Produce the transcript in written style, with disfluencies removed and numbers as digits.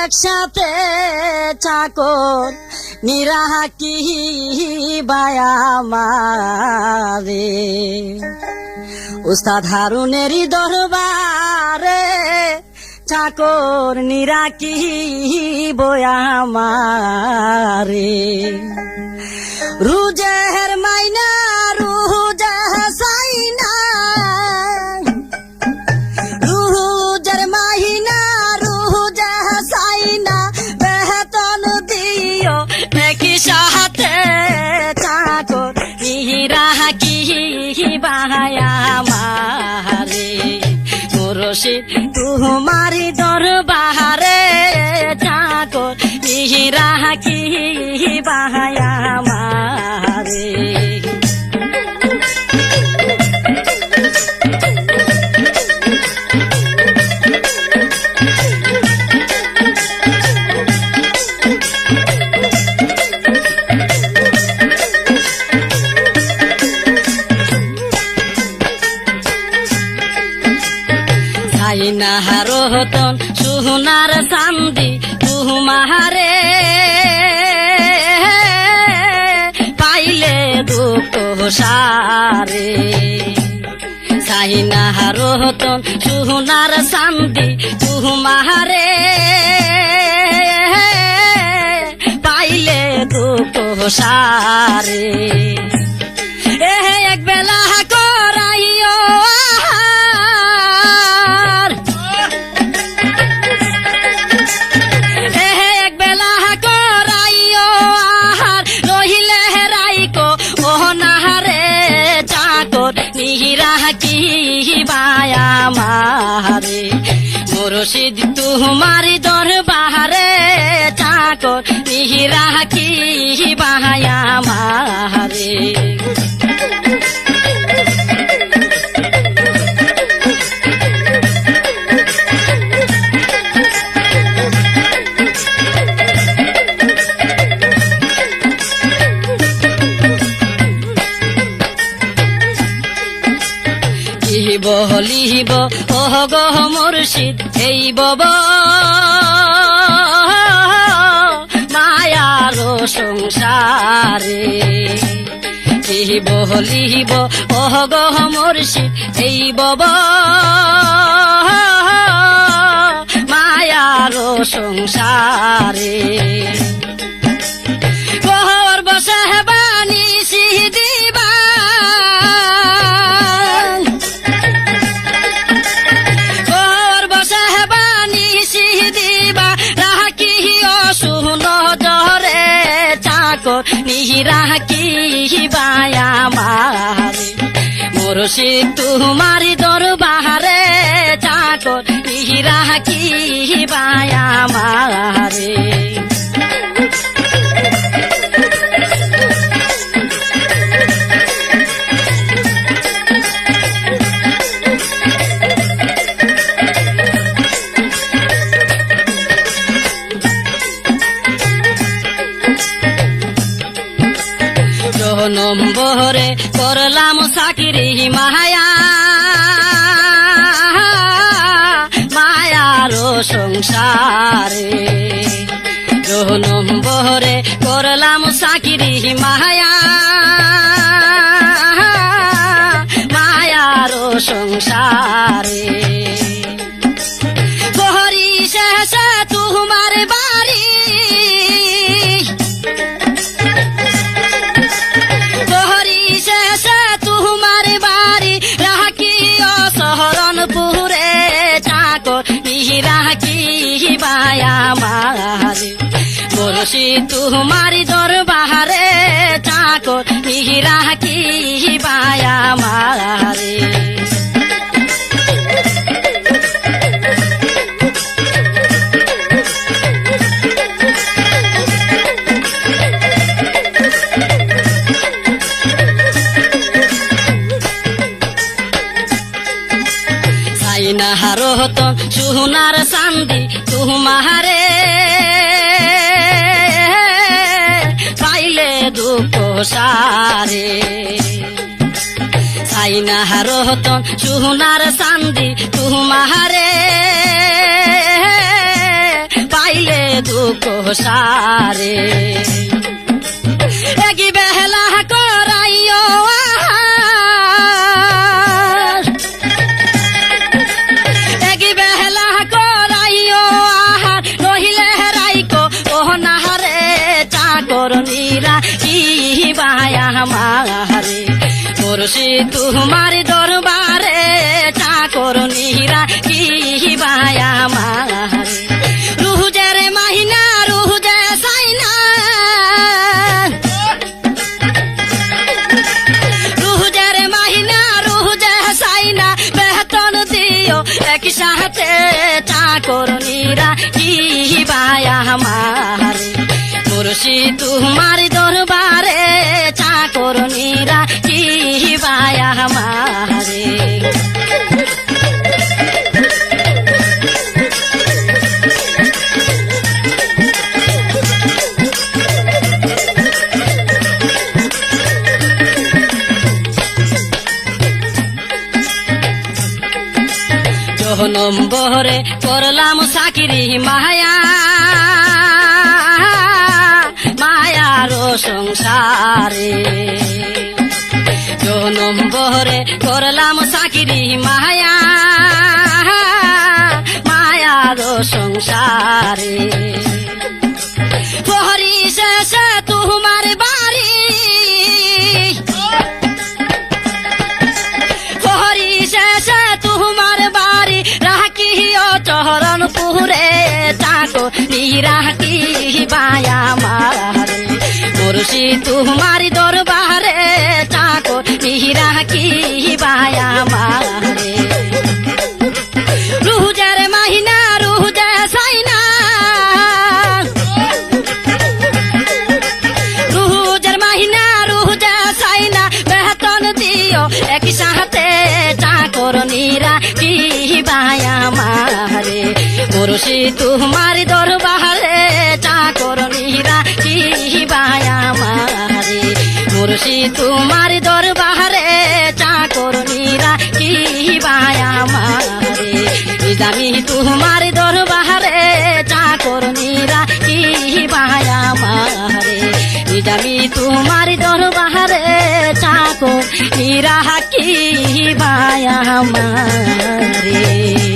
একসাথে চাকর নিরাহা কি বায়া মারে উস্তাদ হারুনেরই দরবারে চাকর নিরা কি বয়া মারে রুজের মাইনা রুজে সাইনা রুজের মাইনা রুজে সাইনা বেতন দিও একই সাথে চাকর নিরা কি বায়া মারে মুর্শিদ তোমারি দরবারে চাকর নিরা কি বায়া মারে সাইনা হারতন সোনার চান্দি তুমারে পাইলে দুঃখ সারে সাইনা হারতন সোনার চান্দি তুমারে পাইলে দুঃখ সারে এক বেলা করাইও কি বায়া মারে মুর্শিদ তোমারি দরবারে চাকর নিরা কি বায়া মারে লিহিব ওহ গো মুর্শিদ এই বব মায়ার সংসারে লিহিব ওহ গো মুর্শিদ এই বব মায়ার সংসারে গহর বসে বানি সিদিবা নিরা কি বায়া মারে মুর্শিদ তোমারি দরবারে চাকর নিরা কি বায়া মারে নম্বরে করলাম চাকরি মায়া মায়ার সংসারে নম্বরে করলাম চাকরি মায়া মায়ার সংসারে গহরি শেষে তোমার বাড়ি বায়া মারে মুর্শিদ তোমারি দরবারে চাকর নিরা কি বায়া মারে সাইনা হারতন সোনার চান্দি তুমারে পাইলে দুঃখ সারে সাইনা হারতন সোনার চান্দি তুমারে পাইলে দিলে দুঃখ সারে এগি বেহলা করাইও আহার এগি বেহলা করাইও আহার নহিলে রাইকো ও নাহারে চাকর নিরা কি বায়া মারে মুর্শি তোমার দরবারে চাকর নিরা কি বায়া মারে রুহুজের মাহিনা রুহুজে সাইনা রুহুজের মাহিনা রুহুজে সাইনা বেতন দিও এক সাথে চাকর নিরা কি বায়া মারে মুর্শি তোমার দরবারে চাকর নিরা কি বায়া মারে নম্বরে করলাম সাকিরি মায়া মায়ার সংসারে নম্বরে করলাম সাকিরি মায়া মায়ার সংসারে প্রহরী শেষে তোমার বাড়ি প্রহরী শেষে তোমার বাড়ি রাখিও চরণপুরে চাকো নিরাকি বায়া মারে মুর্শি তোমার দরবারে চাকো নিরাকি বায়া মারে রুহুজের মাহিনা রুহুজে সাইনা রুহুজের মাহিনা রুহুজে সাইনা বেতন দিও এক সাথে চাকর নিরা কি বায়া মারে মুর্শি তোমার দরবারে চাকর নিরা কি বায়া মারে মুর্শি তোমার দরবারে চাকর নিরা কি বায়া মারে নিজামি তোমার দরবারে চাকর নিরা কি বায়া মারে নিজামি তোমার দরবারে চাকর নিরা কি বায়া মারে